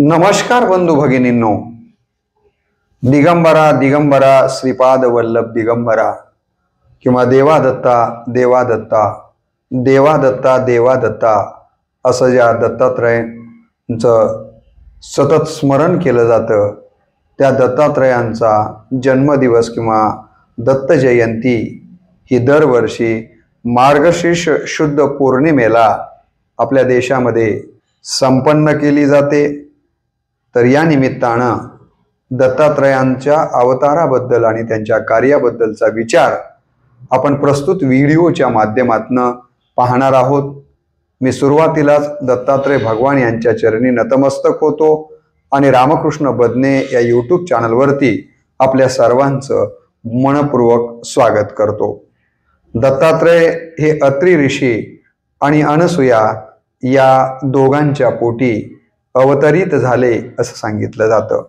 नमस्कार बंधू भगिनींनो, दिगंबरा दिगंबरा श्रीपाद वल्लभ दिगंबरा किंवा देवा दत्ता देवा दत्ता देवा दत्ता देवा दत्ता असं ज्या दत्तात्रयांचं सतत स्मरण केलं जातं त्या दत्तात्रयांचा जन्मदिवस किंवा दत्त जयंती ही दरवर्षी मार्गशीर्ष शुद्ध पौर्णिमेला आपल्या देशामध्ये संपन्न केली जाते। तर या निमित्तानं दत्तात्रयांच्या अवताराबद्दल आणि त्यांच्या कार्याबद्दलचा विचार आपण प्रस्तुत व्हिडिओच्या माध्यमातून पाहणार आहोत। मी सुरुवातीलाच दत्तात्रय भगवान यांच्या चरणी नतमस्तक होतो आणि रामकृष्ण बदने या यूट्यूब चॅनलवरती आपल्या सर्वांचं मनपूर्वक स्वागत करतो। दत्तात्रय हे अत्री ऋषी आणि अनसूया या दोघांच्या पोटी अवतरित झाले असं सांगितलं जातं।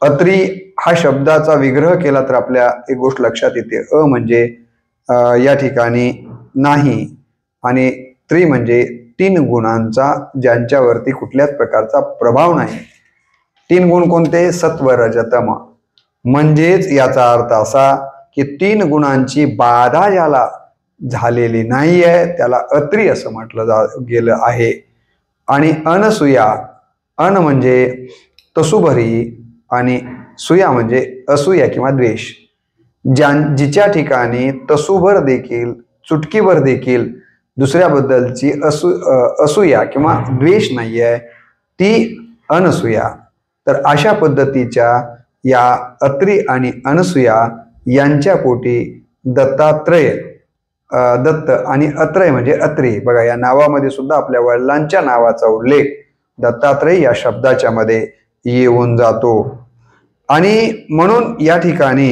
अत्री हा शब्दाचा विग्रह केला तर आपल्या एक गोष्ट लक्षात येते, म्हणजे या ठिकाणी नाही आणि त्रि म्हणजे तीन गुणांचा ज्यांच्यावरती कुठल्याच प्रकारचा प्रभाव नाही। तीन गुण कोणते? सत्व रज तम। म्हणजेच याचा अर्थ असा की तीन गुणांची बाधा ज्याला झालेली नाही आहे त्याला अत्री असं म्हटलं गेलं आहे। आणि अनसूया, अन म्हणजे तसुभरी आणि सुया म्हणजे असूया किंवा द्वेष। जिच्या ठिकाणी तसूभर देखील चुटकीभर देखील दुसऱ्याबद्दलची असूया किंवा द्वेष नाही आहे ती अनसूया। तर अशा पद्धतीच्या या अत्री आणि अनसूया यांच्या पोटी दत्तात्रय, दत्त आणि अत्रय म्हणजे अत्री, बघा या नावामध्ये सुद्धा आपल्या वडिलांच्या नावाचा उल्लेख दत्तात्रय या शब्दाच्या मध्ये येऊन जातो। आणि म्हणून या ठिकाणी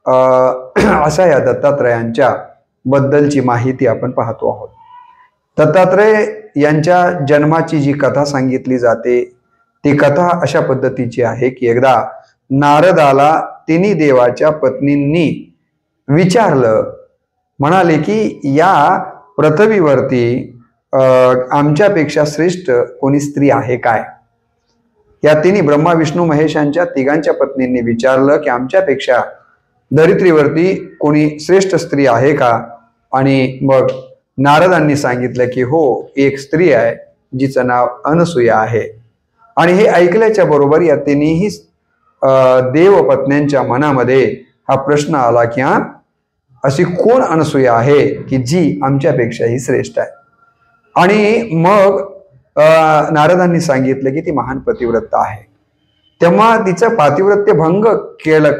अशा या दत्तात्रयांच्या बद्दलची माहिती आपण पाहतो आहोत। दत्तात्रय यांच्या जन्माची जी कथा सांगितली जाते ती कथा अशा पद्धतीची आहे की एकदा नारदाला तिन्ही देवाच्या पत्नींनी विचारलं, म्हणाले की या पृथ्वीवरती आमच्यापेक्षा श्रेष्ठ कोणी स्त्री आहे काय? या तिन्ही ब्रह्मा विष्णू महेशांच्या तिघांच्या पत्नींनी विचारलं की आमच्यापेक्षा धरित्रीवरती कोणी श्रेष्ठ स्त्री आहे का? आणि मग नारदांनी सांगितलं की हो, एक स्त्री आहे जिचं नाव अनसूया आहे। आणि हे ऐकल्याच्या बरोबर या तिन्ही देवपत्न्यांच्या मनामध्ये हा प्रश्न आला की अशी कोण अनसूया आहे की जी आमच्यापेक्षाही श्रेष्ठ आहे? आणि मग नारदांनी सांगितलं की ती महान पतिव्रता आहे। तेव्हा तिचं पातिव्रत्य भंग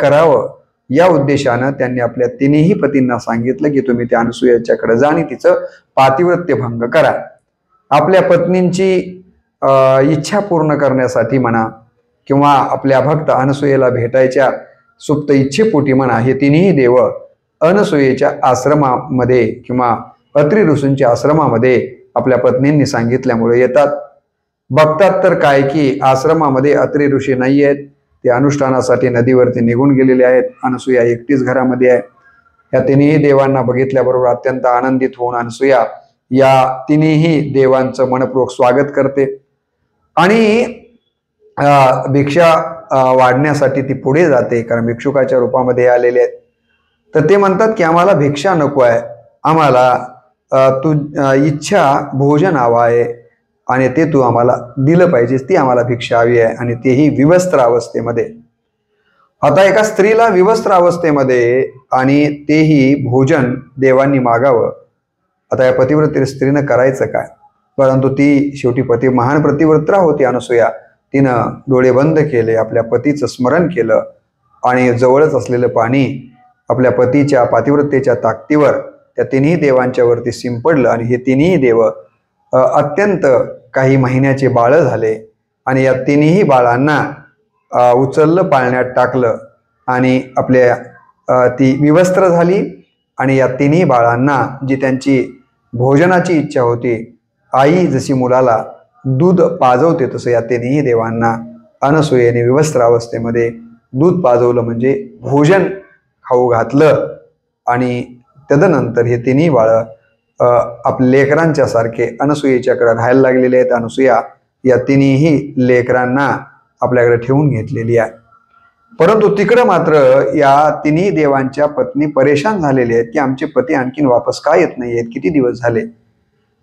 करावं या उद्देशानं त्यांनी आपल्या तिन्ही पतींना सांगितलं की तुम्ही त्या अनसूयाच्याकडे जा आणि तिचं पातिव्रत्य भंग करा। आपल्या पत्नींची इच्छा पूर्ण करण्यासाठी म्हणा किंवा आपल्या भक्त अनसूयेला भेटायच्या सुप्त इच्छेपोटी म्हणा, हे तिन्ही देव अनसूयेच्या आश्रमामध्ये किंवा अत्री ऋषींच्या आश्रमामध्ये आपल्या पत्नींनी सांगितल्यामुळे येतात। बघतात तर काय की आश्रमामध्ये अत्री ऋषी नाही आहेत, ते अनुष्ठानासाठी नदीवरती निघून गेलेले आहेत। अनसूया एकटीच घरामध्ये आहे। या तिन्ही देवांना बघितल्याबरोबर अत्यंत आनंदित होऊन अनसूया या तिन्ही देवांचं मनपूर्वक स्वागत करते आणि भिक्षा वाढण्यासाठी ती पुढे जाते, कारण भिक्षुकाच्या रूपामध्ये आलेले आहेत। तर ते म्हणतात की आम्हाला भिक्षा नको आहे, आम्हाला तू इच्छा भोजन हवं आहे आणि ते तू आम्हाला दिलं पाहिजेस, ती आम्हाला भिक्षा हवी आहे आणि तेही विवस्त्र अवस्थेमध्ये। आता एका स्त्रीला विवस्त्र अवस्थेमध्ये आणि तेही भोजन देवांनी मागावं, आता या पतिव्रत स्त्रीनं करायचं काय? परंतु ती शेवटी महान पतिव्रता होती अनसूया। तिनं डोळे बंद केले, आपल्या पतीचं स्मरण केलं आणि जवळच असलेलं पाणी आपल्या पतीच्या पातिव्रतेच्या ताकदीवर त्या तिन्ही देवांच्या वरती शिंपडलं आणि हे तिन्ही देव अत्यंत काही महिन्याचे बाळ झाले आणि या तिन्ही बाळांना उचललं, पाळण्यात टाकलं आणि आपल्या ती विवस्त्र झाली। आणि या तिन्ही बाळांना जी त्यांची भोजनाची इच्छा होती, आई जशी मुलाला दूध पाजवते तसं या तिन्ही देवांना अनसूयेने विवस्त्र अवस्थेमध्ये दूध पाजवलं, म्हणजे भोजन खाऊ घातलं। आणि तदनंतर हे तिन्ही बाळ आपल्या लेकरांच्या सारखे अनसूयेच्याकडे राहायला लागलेले आहेत। अनसूया या तिन्ही लेकरांना आपल्याकडे ठेवून घेतलेली आहे. परंतु तिकडं मात्र या तिन्ही देवांच्या पत्नी परेशान झालेल्या आहेत की आमचे पती आणखीन वापस का येत नाही आहेत, किती दिवस झाले.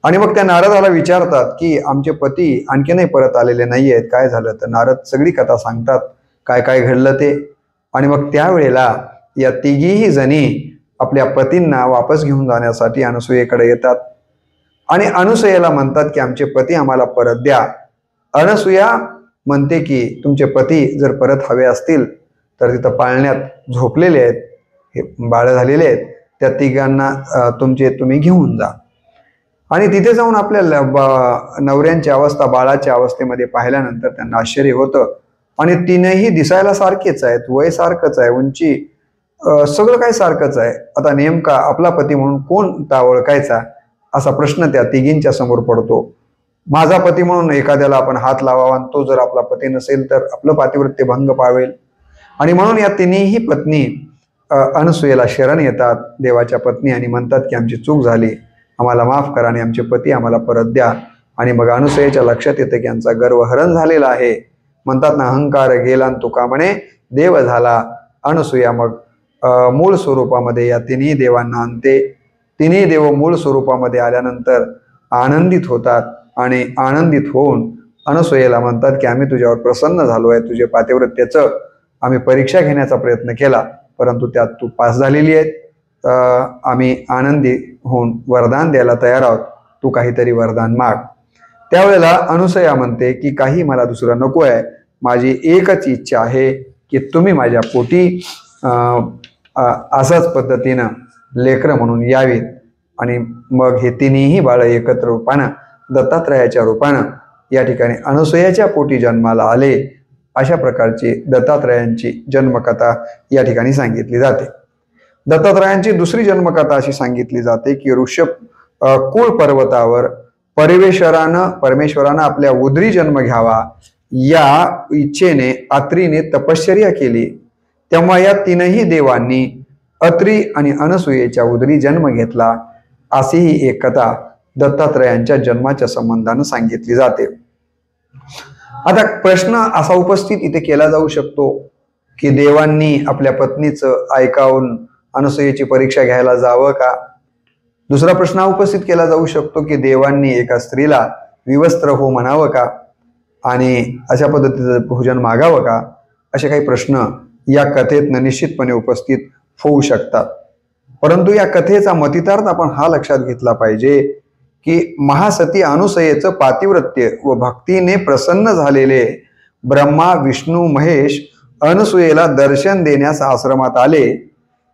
आणि मग त्या नारदाला विचारतात की आमचे पती आणखीनही परत आलेले नाही आहेत, काय झालं. तर नारद सगळी कथा सांगतात, काय काय घडलं ते. आणि मग त्यावेळेला या तिघीही जणी आपल्या पतींना वापस घेऊन जाण्यासाठी अनसूयेकडे येतात आणि अनसूयेला म्हणतात की आमचे पती आम्हाला परत द्या. अनसूया म्हणते की तुमचे पती जर परत हवे असतील तर तिथं पाळण्यात झोपलेले आहेत, हे बाळ झालेले आहेत, त्या तिघांना तुम्ही घेऊन जा. आणि तिथे जाऊन आपल्या नवऱ्यांची अवस्था बाळाच्या अवस्थेमध्ये पाहिल्यानंतर त्यांना आश्चर्य होतं. आणि तीनही दिसायला सारखेच आहेत, वय सारखंच आहे, उंची सगळं काही सारखंच आहे. आता नेमका आपला पती म्हणून कोणता ओळखायचा असा प्रश्न त्या तिघींच्या समोर पडतो. माझा पती म्हणून एखाद्याला आपण हात लावावा आणि तो जर आपला पती नसेल तर आपलं पातिव्रत्य भंग पावेल. आणि म्हणून या तिन्ही पत्नी अनसूयेला शरण येतात, देवाच्या पत्नी, आणि म्हणतात की आमची चूक झाली, आम्हाला माफ करा आणि आमचे पती आम्हाला परत द्या. आणि मग अनसूयेच्या लक्षात येतं की यांचा गर्वहरण झालेला आहे. म्हणतात ना, अहंकार गेला तुका म्हणे देव झाला. अनसूया मग मूळ स्वरूपामध्ये या तिन्ही देवांना आणते. तिन्ही देव मूळ स्वरूपामध्ये आल्यानंतर आनंदित होतात आणि आनंदित होऊन अनसूयेला म्हणतात की आम्ही तुझ्यावर प्रसन्न झालो आहे, तुझे पातिव्रत्याचं आम्ही परीक्षा घेण्याचा प्रयत्न केला परंतु त्यात तू पास झालेली आहे. आम्ही आनंदी होऊन वरदान द्यायला तयार आहोत, तू काहीतरी वरदान माग. त्यावेळेला अनसूया म्हणते की काही मला दुसरं नको आहे, माझी एकच इच्छा आहे की तुम्ही माझ्या पोटी असाच पद्धतीनं लेकरं म्हणून यावीत. आणि मग हे तिन्ही बाळ एकत्र रूपानं दत्तात्रयाच्या रूपानं या ठिकाणी अनसूयाच्या पोटी जन्माला आले. अशा प्रकारची दत्तात्रयांची जन्मकथा या ठिकाणी सांगितली जाते. दत्तात्रयांची दुसरी जन्मकथा अशी सांगितली जाते की ऋषभ कुळ पर्वतावर परमेश्वरानं आपल्या उदरी जन्म घ्यावा या इच्छेने अत्रीने तपश्चर्या केली. तेव्हा या तीनही देवांनी अत्री आणि अनसूयेच्या उदरी जन्म घेतला. अशी ही एक कथा दत्तात्रयांच्या जन्माच्या संबंधानं सांगितली जाते. आता प्रश्न असा उपस्थित इथे केला जाऊ शकतो की देवांनी आपल्या पत्नीचं ऐकावून अनसूयेची परीक्षा घ्यायला जावं का. दुसरा प्रश्न उपस्थित केला जाऊ शकतो की देवांनी एका स्त्रीला विवस्त्र हो म्हणावं का आणि अशा पद्धतीचं भोजन मागावं का. असे काही प्रश्न या कथेतनं निश्चितपणे उपस्थित होऊ शकतात. परंतु या कथेचा मतितार्थ आपण हा लक्षात घेतला पाहिजे की महासती अनसूयेचं पातिव्रत्य व भक्तीने प्रसन्न झालेले ब्रह्मा विष्णू महेश अनसूयेला दर्शन देण्यास आश्रमात आले.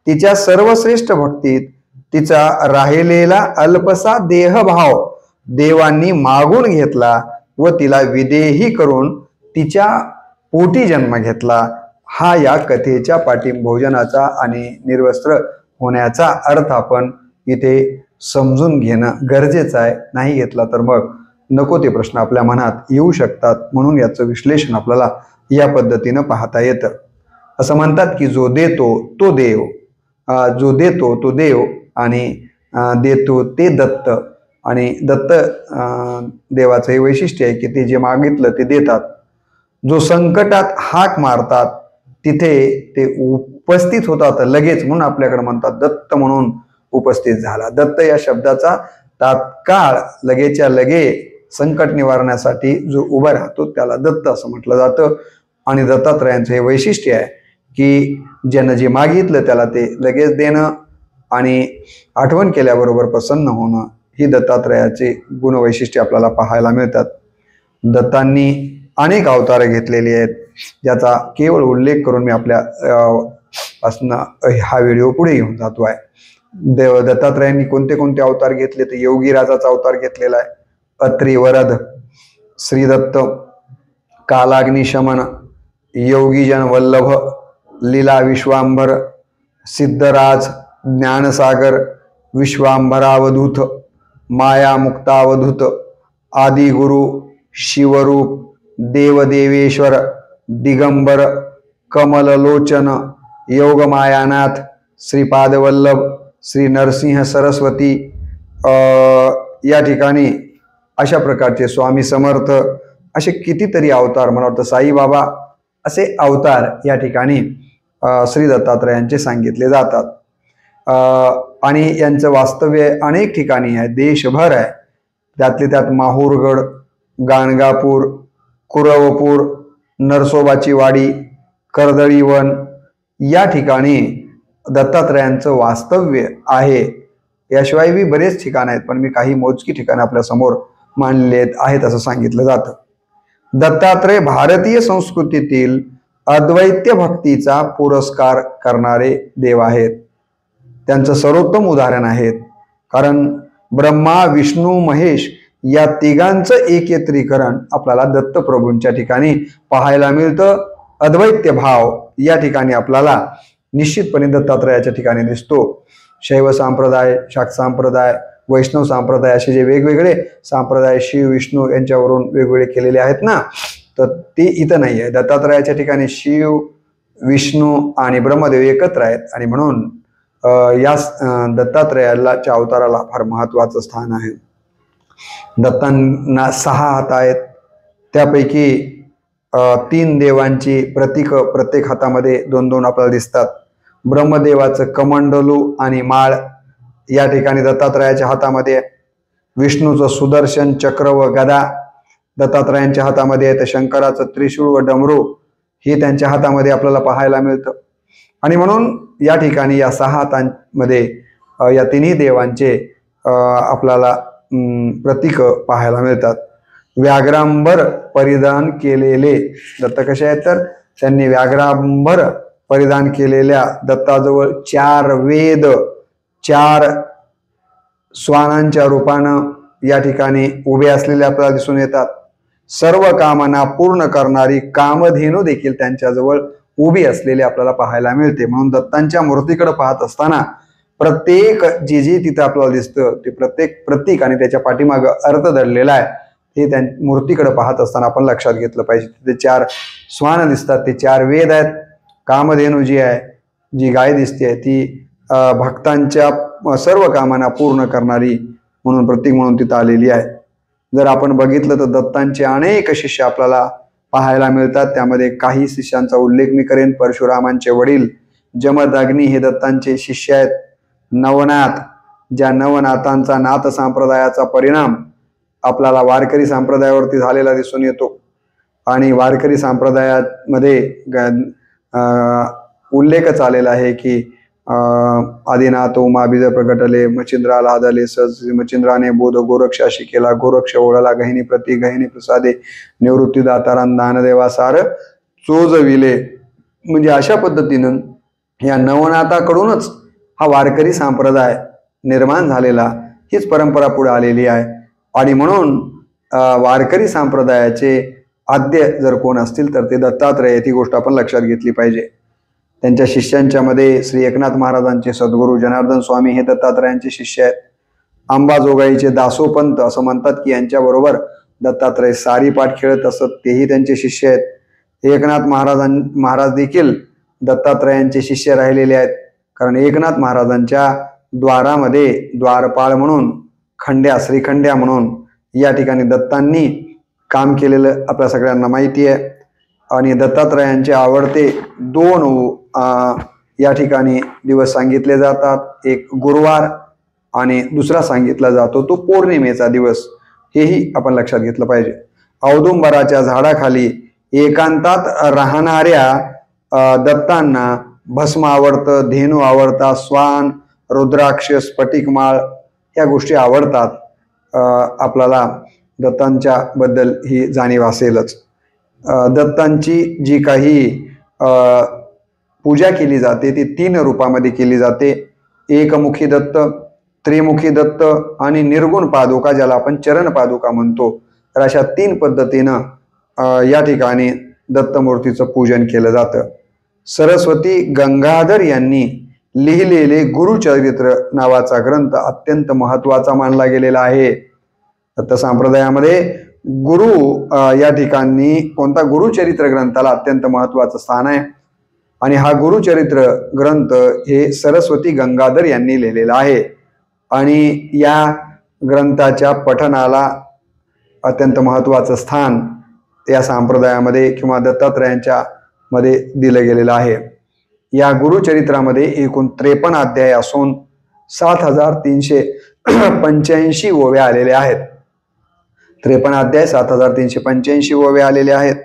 तिच्या सर्वश्रेष्ठ भक्तीत तिचा राहिलेला अल्पसा देहभाव देवांनी मागून घेतला व तिला विदेही करून तिच्या पोटी जन्म घेतला. हा या कथेच्या पाठीभोजनाचा आणि निर्वस्त्र होण्याचा अर्थ आपण इथे समजून घेणं गरजेचं आहे. नाही घेतला तर मग नको ते प्रश्न आपल्या मनात येऊ शकतात. म्हणून याचं विश्लेषण आपल्याला या पद्धतीनं पाहता येतं. असं म्हणतात की जो देतो तो देव, जो देतो तो देव आणि देतो ते दत्त. आणि दत्त देवाचं हे वैशिष्ट्य आहे की ते जे मागितलं ते देतात. जो संकटात हाक मारतात तिथे ते उपस्थित होतात लगेच, म्हणून आपल्याकडे म्हणतात दत्त म्हणून उपस्थित झाला. दत्त या शब्दाचा तात्काळ लगेच्या लगे संकट निवारण्यासाठी जो उभा राहतो त्याला दत्त असं म्हटलं जातं. आणि दत्तात्रयांचं हे वैशिष्ट्य आहे की ज्यानं जे मागितलं त्याला ते लगेच देणं आणि आठवण केल्याबरोबर प्रसन्न होणं ही दत्तात्रयाचे गुणवैशिष्ट्ये आपल्याला पाहायला मिळतात. दत्तांनी अनेक अवतार घेतलेली आहेत ज्याचा केवळ उल्लेख करून मी आपल्या हा व्हिडिओ पुढे घेऊन जातो आहे. दत्तात्रयांनी कोणते कोणते अवतार घेतले तर योगीराजाचा अवतार घेतलेला आहे, अत्री वरद, श्रीदत्त, कालाग्निशमन, योगीजन वल्लभ, लीला विश्वांबर, सिद्धराज, ज्ञानसागर, विश्वांभरावधूत, माया मुक्तावधूत, आदिगुरु, शिवरूप, देवदेवेश्वर, दिगंबर, कमललोचन, योगमायानाथ, श्रीपादवल्लभ, श्री नरसिंह सरस्वती, या ठिकाणी अशा प्रकारचे स्वामी समर्थ असे कितीतरी अवतार, मला वाटतं साईबाबा असे अवतार या ठिकाणी श्री दत्तात्रयांचे सांगितले जातात. आणि यांचं वास्तव्य अनेक ठिकाणी आहे, देशभर आहे. त्यातले त्यात माहूरगड, गाणगापूर, कुरवपूर, नरसोबाची वाडी, कर्दळीवन या ठिकाणी दत्तात्रयांचं वास्तव्य आहे. याशिवाय बी बरेच ठिकाण आहेत, पण मी काही मोजकी ठिकाणं आपल्या समोर मांडले आहेत असं सांगितलं जातं. दत्तात्रय भारतीय संस्कृतीतील अद्वैत भक्तीचा पुरस्कार करणारे देव आहेत. त्यांचं सर्वोत्तम उदाहरण आहेत. कारण ब्रह्मा, विष्णू, महेश या तिघांचं एकत्रीकरण आपल्याला दत्तप्रभूंच्या ठिकाणी पाहायला मिळतं. अद्वैत भाव या ठिकाणी आपल्याला निश्चितपणे दत्तात्रयाच्या ठिकाणी दिसतो. शैव संप्रदाय, शाक्त संप्रदाय, वैष्णव संप्रदाय असे जे वेगवेगळे संप्रदाय शिव विष्णू यांच्यावरून वेगवेगळे केलेले आहेत ना, तर ते इथं नाही आहे. दत्तात्रयाच्या ठिकाणी शिव, विष्णू आणि ब्रह्मदेव एकत्र आहेत. आणि म्हणून या दत्तात्रयाच्या अवताराला फार महत्वाचं स्थान आहे. दत्तांना 6 हात आहेत. त्यापैकी 3 देवांची प्रतीक प्रत्येक हातामध्ये 2-2 आपल्याला दिसतात. ब्रह्मदेवाचं कमंडलू आणि माळ या ठिकाणी दत्तात्रयाच्या हातामध्ये, विष्णूचं सुदर्शन चक्र व गदा दत्तात्रयांच्या हातामध्ये आहे. तर शंकराचं त्रिशूळ व डमरू हे त्यांच्या हातामध्ये आपल्याला पाहायला मिळतं. आणि म्हणून या ठिकाणी या 6 हातांमध्ये या तिन्ही देवांचे आपल्याला प्रतीक पाहायला मिळतात. व्याघ्रांबर परिधान केलेले दत्त कसे आहेत, तर त्यांनी व्याघ्रांबर परिधान केलेल्या दत्ताजवळ 4 वेद, 4 श्वानांच्या रूपानं या ठिकाणी उभे असलेले आपल्याला दिसून येतात. सर्व कामना पूर्ण करणारी कामधेनू देखील त्यांच्याजवळ उभी असलेली आपल्याला पाहायला मिळते. म्हणून दत्तांच्या मूर्तीकडे पाहत असताना प्रत्येक जे तिथं आपल्याला दिसतं ते प्रत्येक प्रतीक आणि त्याच्या पाठीमागं अर्थ दडलेला आहे हे त्या मूर्तीकडे पाहत असताना आपण लक्षात घेतलं पाहिजे. तिथे 4 श्वान दिसतात, ते 4 वेद आहेत. कामधेनू जी आहे, जी गाय दिसते ती भक्तांच्या सर्व कामना पूर्ण करणारी म्हणून प्रतीक म्हणून तिथं आलेली आहे. जर आपण बघितलं तर दत्तांचे अनेक शिष्य आपल्याला पाहायला मिळतात. त्यामध्ये काही शिष्यांचा उल्लेख मी करेन. परशुरामांचे वडील जमदग्नी हे दत्तांचे शिष्य आहेत. नवनाथ, ज्या नवनाथांचा नाथ संप्रदायाचा परिणाम आपल्याला वारकरी संप्रदायावरती झालेला दिसून येतो. आणि वारकरी संप्रदायामध्ये उल्लेखच आलेला आहे की आदिनाथ उमा बीज प्रगटले, मचिंद्रा लादले सज, मचिंद्राने बोध गोरक्षाशी केला, गोरक्ष ओळला गहिनी प्रती, गहिनी प्रसादे निवृत्ती दातारान दानदेवा सार चोजविले. म्हणजे अशा पद्धतीनं या नवनाथाकडूनच हा वारकरी संप्रदाय निर्माण झालेला, हीच परंपरा पुढे आलेली आहे. आणि म्हणून वारकरी संप्रदायाचे आद्य जर कोण असतील तर ते दत्तात्रय आहेत. ही गोष्ट आपण लक्षात घेतली पाहिजे. त्यांच्या शिष्यांच्या मध्ये श्री एकनाथ महाराजांचे सद्गुरू जनार्दन स्वामी हे दत्तात्रयांचे शिष्य आहेत. अंबाजोगाईचे दासोपंत असं म्हणतात की यांच्याबरोबर दत्तात्रय सारी पाठ खेळत असत, तेही त्यांचे शिष्य आहेत. एकनाथ महाराज देखील दत्तात्रयांचे शिष्य राहिलेले आहेत. कारण एकनाथ महाराजांच्या द्वारामध्ये द्वारपाळ म्हणून, श्रीखंड्या म्हणून या ठिकाणी दत्तांनी काम केलेलं आपल्या सगळ्यांना माहिती आहे. आणि दत्तात्रयांचे आवडते 2 या ठिकाणी दिवस सांगितले जातात. एक गुरुवार आणि दुसरा सांगितला जातो तो पौर्णिमेचा दिवस. हेही आपण लक्षात घेतलं पाहिजे. औदुंबराच्या झाडाखाली एकांतात राहणाऱ्या दत्तांना भस्म आवडतं, धेनू आवडतात, श्वान, रुद्राक्ष, स्फटिकमाळ या गोष्टी आवडतात. आपल्याला दत्तांच्या बद्दल ही जाणीव असेलच. दत्तांची जी काही पूजा केली जाते ती 3 रूपामध्ये केली जाते. एकमुखी दत्त, त्रिमुखी दत्त आणि निर्गुण पादुका, ज्याला आपण चरण पादुका म्हणतो. तर अशा 3 पद्धतीनं या ठिकाणी दत्तमूर्तीचं पूजन केलं जातं. सरस्वती गंगाधर यांनी लिहिलेले गुरुचरित्र नावाचा ग्रंथ अत्यंत महत्वाचा मानला गेलेला आहे. दत्त संप्रदायामध्ये गुरु या ठिकाणी कोणता गुरुचरित्र ग्रंथाला अत्यंत महत्वाचं स्थान आहे. आणि हा गुरुचरित्र ग्रंथ हे सरस्वती गंगाधर यांनी लिहिलेला आहे. आणि या ग्रंथाच्या पठनाला अत्यंत महत्वाचं स्थान या संप्रदायामध्ये किंवा दत्तात्रयांच्या मध्ये दिलं गेलेलं आहे। या गुरुचरित्रामध्ये एकूण 53 अध्याय असून 7385 ओव्या आलेल्या आहेत। 53 अध्याय 7385 ओव्या आलेले आहेत।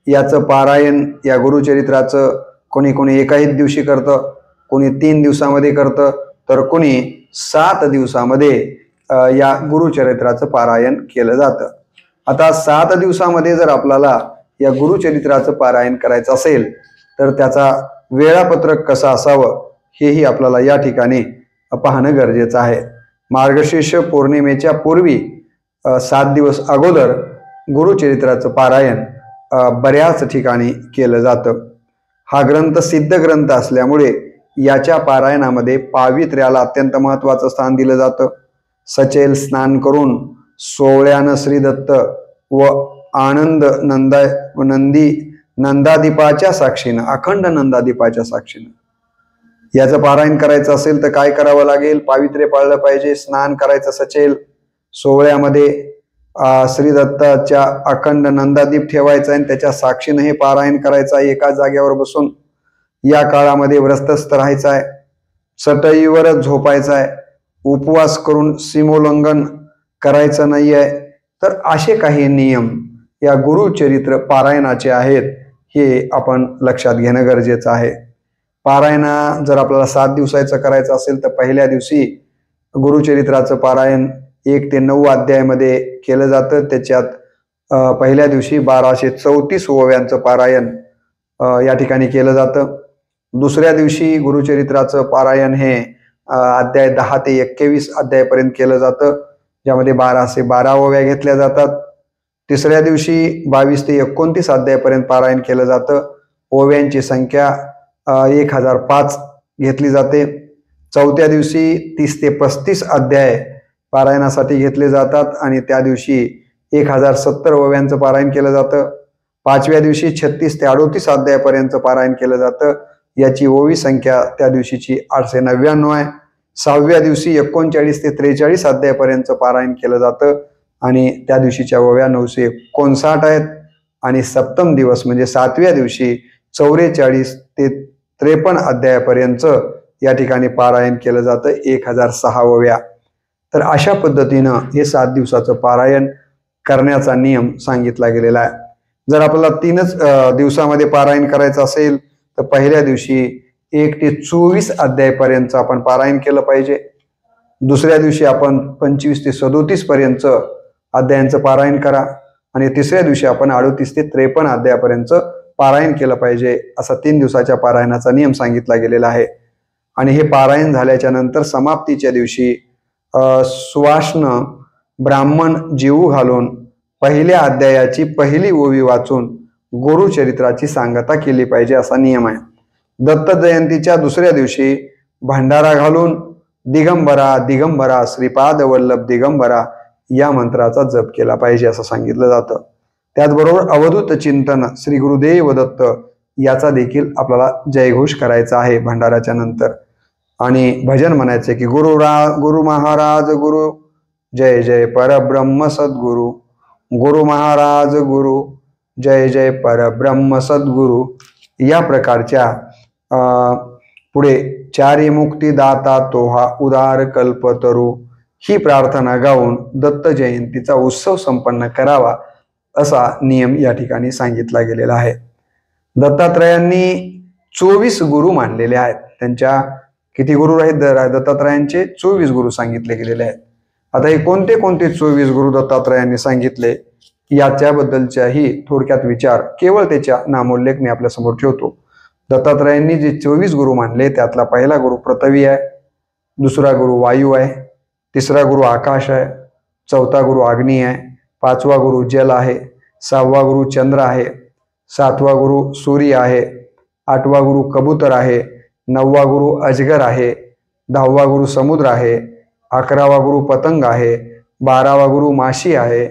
याचं पारायण या गुरुचरित्राचं कोणी कोणी एकाही दिवशी करतं, कोणी 3 दिवसामध्ये करतं, तर कोणी 7 दिवसामध्ये या गुरुचरित्राचं पारायण केलं जातं। आता 7 दिवसामध्ये जर आपल्याला या गुरुचरित्राचं पारायण करायचं असेल तर त्याचा वेळापत्रक कसं असावं हेही आपल्याला या ठिकाणी पाहणं गरजेचं आहे। मार्गशीर्ष पौर्णिमेच्या पूर्वी 7 दिवस अगोदर गुरुचरित्राचं पारायण बऱ्याच ठिकाणी केलं जातं। हा ग्रंथ सिद्ध ग्रंथ असल्यामुळे याच्या पारायणामध्ये पावित्र्याला अत्यंत महत्त्वाचं स्थान दिलं जातं। सचेल स्नान करून सोहळ्यानं श्रीदत्त व आनंद नंदादीपाच्या साक्षीनं, अखंड नंदादीपाच्या साक्षीनं याचं पारायण करायचं असेल तर काय करावं लागेल? पावित्र्य पाळलं पाहिजे, स्नान करायचं सचेल, सोहळ्यामध्ये श्रीदत्ताच्या अखंड नंदादीप ठेवायचा आणि त्याच्या साक्षीनं हे पारायण करायचं आहे एका जागेवर बसून। या काळामध्ये व्रतस्थ राहायचं आहे, चटईवरच झोपायचं आहे, उपवास करून सीमोल्लंघन करायचं नाही आहे। तर असे काही नियम या गुरुचरित्र पारायणाचे आहेत, हे आपण लक्षात घेणं गरजेचं आहे। पारायण जर आपल्याला 7 दिवसाचं करायचं असेल तर पहिल्या दिवशी गुरुचरित्राचं पारायण 1 ते 9 अध्यायामध्ये केलं जातं। त्याच्यात पहिल्या दिवशी 1234 ओव्यांचं पारायण या ठिकाणी केलं जातं। दुसऱ्या दिवशी गुरुचरित्राचं पारायण हे अध्याय 10 ते 21 अध्यायापर्यंत केलं जातं, ज्यामध्ये 1212 ओव्या घेतल्या जातात। तिसऱ्या दिवशी 22 ते 29 अध्यायापर्यंत पारायण केलं जातं। ओव्यांची संख्या 1005 घेतली जाते। चौथ्या दिवशी 30 ते 35 अध्याय पारायणासाठी घेतले जातात आणि त्या दिवशी 1070 ओव्यांचं पारायण केलं जातं। 5व्या दिवशी 36 ते 38 अध्यायापर्यंत पारायण केलं जातं। याची ओवी संख्या त्या दिवशीची 899 आहे। 6व्या दिवशी 39 ते 43 अध्यायापर्यंत पारायण केलं जातं आणि त्या दिवशीच्या ओव्या 959 आहेत। आणि सप्तम दिवस म्हणजे 7व्या दिवशी 44 ते 53 अध्यायापर्यंत या ठिकाणी पारायण केलं जातं, 1006 ओव्या। तर अशा पद्धतीनं हे 7 दिवसाचं पारायण करण्याचा नियम सांगितला गेलेला आहे। जर आपल्याला 3च दिवसामध्ये पारायण करायचं असेल तर पहिल्या दिवशी 1 ते 24 अध्यायापर्यंत आपण पारायण केलं पाहिजे। दुसऱ्या दिवशी आपण 25 ते 37 पर्यंत अध्यायांचं पारायण करा आणि तिसऱ्या दिवशी आपण 38 ते 53 अध्यायापर्यंत पारायण केलं पाहिजे। असा 3 दिवसाच्या पारायणाचा नियम सांगितला गेलेला आहे। आणि हे पारायण झाल्याच्या नंतर समाप्तीच्या दिवशी सुवासनं ब्राह्मण जीव घालून पहिल्या अध्यायाची पहिली ओवी वाचून गुरुचरित्राची सांगता केली पाहिजे असा नियम आहे। दत्त जयंतीच्या दुसऱ्या दिवशी भंडारा घालून दिगंबरा दिगंबरा श्रीपाद वल्लभ दिगंबरा या मंत्राचा जप केला पाहिजे असं सांगितलं जातं। त्याचबरोबर अवधूत चिंतन श्री गुरुदेव दत्त याचा देखील आपल्याला जयघोष करायचा आहे भंडाराच्या नंतर। आणि भजन म्हणायचे की गुरु महाराज गुरु, जय जय परब्रह्म सद्गुरु, गुरु महाराज गुरु, जय जय परब्रह्म सद्गुरु। या प्रकारच्या पुढे चारी मुक्ती दाता तोहा उदार कल्पतरू ही प्रार्थना गाऊन दत्त जयंतीचा उत्सव संपन्न करावा असा नियम या ठिकाणी सांगितला गेलेला आहे। दत्तात्रयांनी 24 गुरु मानलेले आहेत। त्यांच्या किती गुरु आहेत दत्तात्रयांचे? 24 गुरु सांगितले गेलेले आहेत। आता हे कोणते कोणते 24 गुरु दत्तात्रयांनी सांगितले याच्याबद्दलचाही थोडक्यात विचार, केवळ त्याच्या नामोल्लेख मी आपल्या समोर ठेवतो। दत्तात्रयांनी जे 24 गुरु मानले त्यातला पहिला गुरु पृथ्वी आहे, दुसरा गुरु वायू आहे, तिसरा गुरु आकाश आहे, चौथा गुरु अग्नी आहे, 5वा गुरु जल आहे, 6वा गुरु चंद्र आहे, 7वा गुरु सूर्य आहे, 8वा गुरु कबूतर आहे, 9वा गुरु अजगर आहे, 10वा गुरु समुद्र आहे, 11वा गुरु पतंग आहे, 12वा गुरु माशी आहे,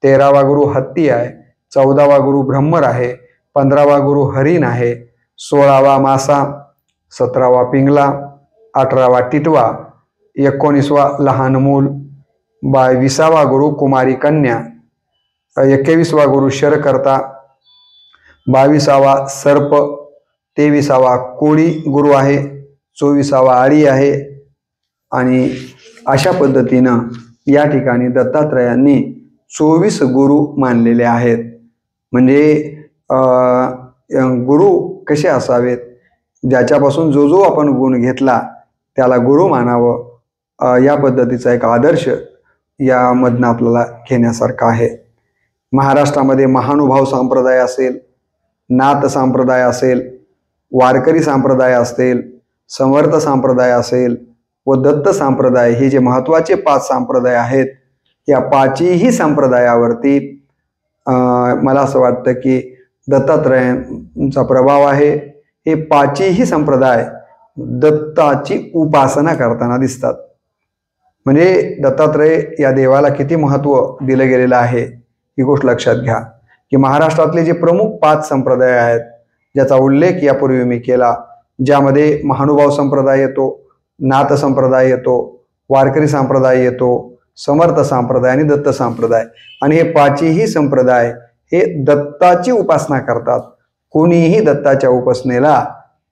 13वा गुरु हत्ती आहे, 14वा गुरु ब्रह्मर आहे, 15वा गुरु हरिण आहे, 16वा मासा, 17वा पिंगला, 18वा टिटवा, 19वा लहान मूल, 22वा गुरु कुमारी कन्या, 21वा गुरु शरकर्ता, 22वा सर्प, 23वा कोळी गुरु आहे, 24वा आळी आहे. आणि अशा पद्धतीनं या ठिकाणी दत्तात्रयांनी 24 गुरु मानलेले आहेत. म्हणजे गुरु कसे असावेत, ज्याच्यापासून जो जो आपण गुण घेतला त्याला गुरु मानावं, या पद्धतीचा एक आदर्श यामधनं आपल्याला घेण्यासारखा आहे. महाराष्ट्रामध्ये महानुभाव संप्रदाय असेल, नाथ संप्रदाय असेल, वारकरी संप्रदाय असेल, समर्थ संप्रदाय असेल व दत्त संप्रदाय, हे जे महत्त्वाचे 5 संप्रदाय आहेत, या 5ही संप्रदायावरती मला असं वाटतं की दत्तात्रयांचा प्रभाव आहे. हे 5ही संप्रदाय दत्ताची उपासना करताना दिसतात. म्हणजे दत्तात्रय या देवाला किती महत्त्व दिलं गेलेलं आहे ही गोष्ट लक्षात घ्या की महाराष्ट्रातले जे प्रमुख 5 संप्रदाय आहेत, ज्याचा उल्लेख यापूर्वी मी केला, ज्यामध्ये महानुभाव संप्रदाय येतो, नाथ संप्रदाय येतो, वारकरी संप्रदाय येतो, समर्थ संप्रदाय आणि दत्त संप्रदाय. आणि हे 5ही संप्रदाय हे दत्ताची उपासना करतात. कोणीही दत्ताच्या उपासनेला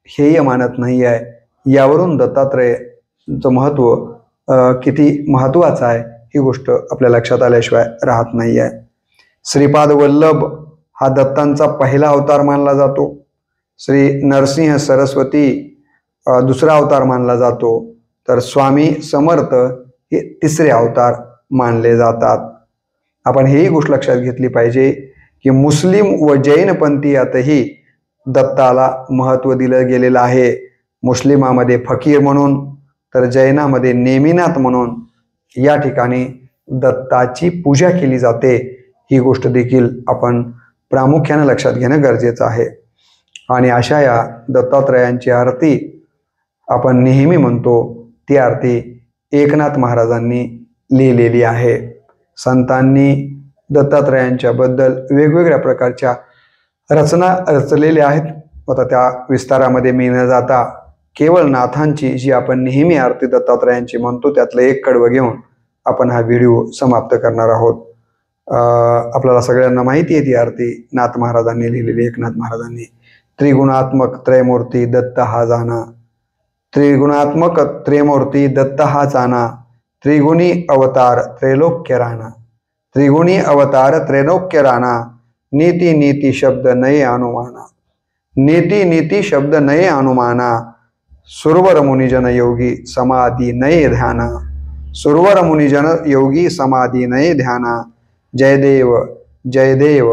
हेय मानत नाही आहे. यावरून दत्तात्रयचं महत्त्व किती महत्त्वाचं आहे ही गोष्ट आपल्या लक्षात आल्याशिवाय राहत नाही आहे. श्रीपाद वल्लभ हा दत्तांचा पहिला अवतार मानला जातो. श्री नरसिंह सरस्वती दुसरा अवतार मानला जातो. तर स्वामी समर्थ हे तिसरे अवतार मानले जातात. आपण हेही गोष्ट लक्षात घेतली पाहिजे की मुस्लिम व जैन पंथीयातही दत्ताला महत्त्व दिलं गेलेलं आहे. मुस्लिमामध्ये फकीर म्हणून, तर जैनामध्ये नेमिनाथ म्हणून या ठिकाणी दत्ताची पूजा केली जाते. ही गोष्ट देखील आपण प्रामुख्याने लक्षात घेणं गरजेचं आहे. आणि अशा या दत्तात्रयांची आरती आपण नेहमी म्हणतो, ती आरती एकनाथ महाराजांनी लिहिलेली आहे. संतांनी दत्तात्रयांच्या बद्दल वेगवेगळ्या प्रकारच्या रचना रचलेल्या आहेत. आता त्या विस्तारामध्ये मी न जाता केवळ नाथांची जी आपण नेहमी आरती दत्तात्रयांची म्हणतो त्यातलं एक कडवं घेऊन आपण हा व्हिडिओ समाप्त करणार आहोत. आपल्याला सगळ्यांना माहिती आहे ती आरती नाथ महाराजांनी लिहिलेली, एकनाथ महाराजांनी. त्रिगुणात्मक त्रयमूर्ती दत्त हा जाना, त्रिगुणात्मक त्रयमूर्ती दत्त हा जाना, त्रिगुणी अवतार त्रैलोक्य राणा, त्रिगुणी अवतार त्रैलोक्य राणा, नीति नीति शब्द नये अनुमाना, नीति नीति शब्द नये अनुमाना, सुरवर मुनिजन योगी समाधि नये ध्याना, सुरवर मुनिजन योगी समाधि नये ध्याना. जय देव जय देव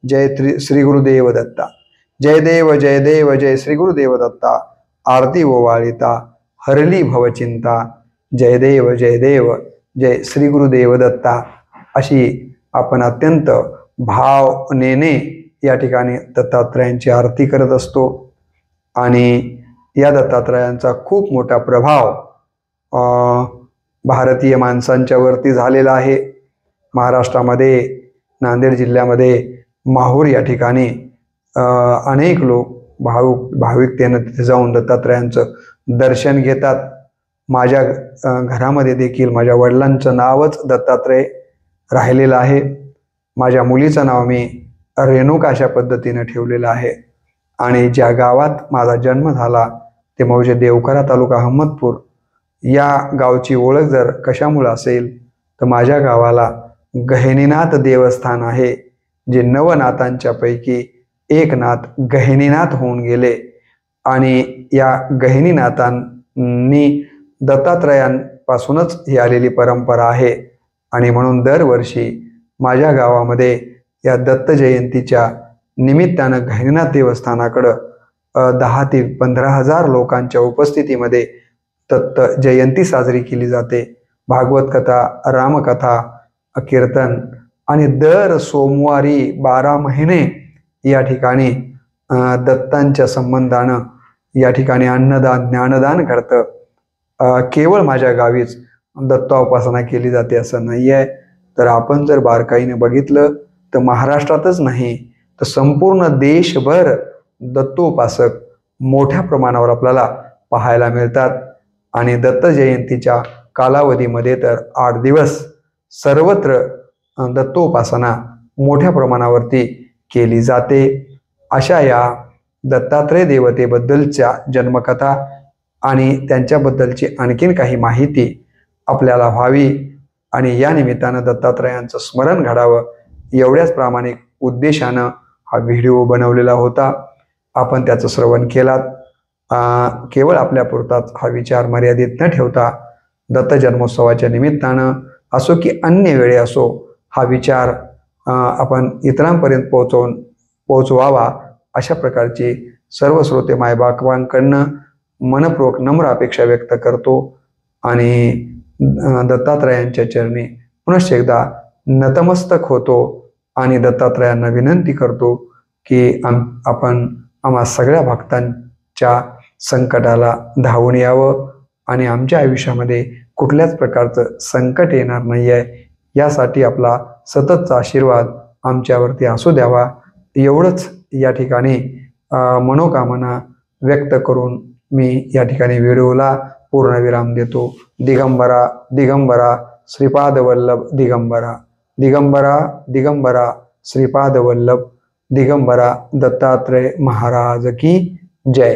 जय श्री गुरुदेव दत्ता, जय देव जय देव जय श्री गुरुदेव दत्ता. आरती ओवाळिता हरली भवचिंता, जय देव जय श्री गुरुदेव दत्ता. अशी आपण अत्यंत भावनेने या ठिकाणी दत्तात्रयांची आरती करत असतो. आणि या दत्तात्रयांचा खूप मोठा प्रभाव भारतीय माणसांच्या वरती झालेला आहे. महाराष्ट्रामध्ये नांदेड जिल्ह्यामध्ये माहूर या ठिकाणी अनेक लोक भाविकतेनं तिथे जाऊन दत्तात्रयांचं दर्शन घेतात. माझ्या घरामध्ये देखील माझ्या वडिलांचं नावच दत्तात्रय राहिलेलं आहे. माझ्या मुलीचं नाव मी रेणुका अशा पद्धतीनं ठेवलेलं आहे. आणि ज्या गावात माझा जन्म झाला ते म्हणजे देवकरा तालुका अहमदपूर, या गावची ओळख जर कशामुळे असेल तर माझ्या गावाला गहिनीनाथ देवस्थान आहे, जे नवनाथांच्या पैकी एक नाथ गहिनीनाथ होऊन गेले. आणि या गहिनीनाथांनी दत्तात्रयांपासूनच ही आलेली परंपरा आहे. आणि म्हणून दरवर्षी माझ्या गावामध्ये या दत्त जयंतीच्या निमित्तानं गहिनीनाथ देवस्थानाकडं 10 ते 15,000 लोकांच्या उपस्थितीमध्ये दत्त जयंती साजरी केली जाते. भागवत कथा, रामकथा, कीर्तन आणि दर सोमवारी 12 महिने या ठिकाणी दत्तांच्या संबंधानं या ठिकाणी अन्नदान ज्ञानदान घडतं. केवळ माझ्या गावीच दत्तोपासना केली जाते असं नाही आहे. तर आपण जर बारकाईने बघितलं तर महाराष्ट्रातच नाही तर संपूर्ण देशभर दत्तोपासक मोठ्या प्रमाणावर आपल्याला पाहायला मिळतात. आणि दत्त जयंतीच्या कालावधीमध्ये तर 8 दिवस सर्वत्र दत्तोपासना मोठ्या प्रमाणावरती केली जाते। अशा या दत्तात्रय देवतेबद्दलच्या जन्मकथा आणि त्यांच्याबद्दलची आणखीन काही माहिती आपल्याला व्हावी आणि या निमित्तानं दत्तात्रयांचं स्मरण घडावं एवढ्याच प्रामाणिक उद्देशानं हा व्हिडिओ बनवलेला होता। आपण त्याचं श्रवण केलात। केवळ आपल्यापुरताच हा विचार मर्यादित न ठेवता दत्त जन्मोत्सवाच्या निमित्तानं असो की अन्य वेळी असो हा विचार आपण इतरांपर्यंत पोहोचवावा अशा प्रकारची सर्व श्रोते मायबापांकडनं मनपूर्वक नम्र अपेक्षा व्यक्त करतो आणि दत्तात्रयांच्या चरणी पुनश्च एकदा नतमस्तक होतो आणि दत्तात्रयांना विनंती करतो की आपण आम्हा सगळ्या भक्तांच्या संकटाला धावून यावं आणि आमच्या आयुष्यामध्ये कुठल्याच प्रकारचं संकट येणार नाही आहे यासाठी आपला सततचा आशीर्वाद आमच्यावरती असू द्यावा एवढंच या ठिकाणी मनोकामना व्यक्त करून मी या ठिकाणी व्हिडिओला पूर्णविराम देतो। दिगंबरा दिगंबरा श्रीपाद वल्लभ दिगंबरा दिगंबरा दिगंबरा श्रीपाद वल्लभ दिगंबरा दत्तात्रय महाराज की जय।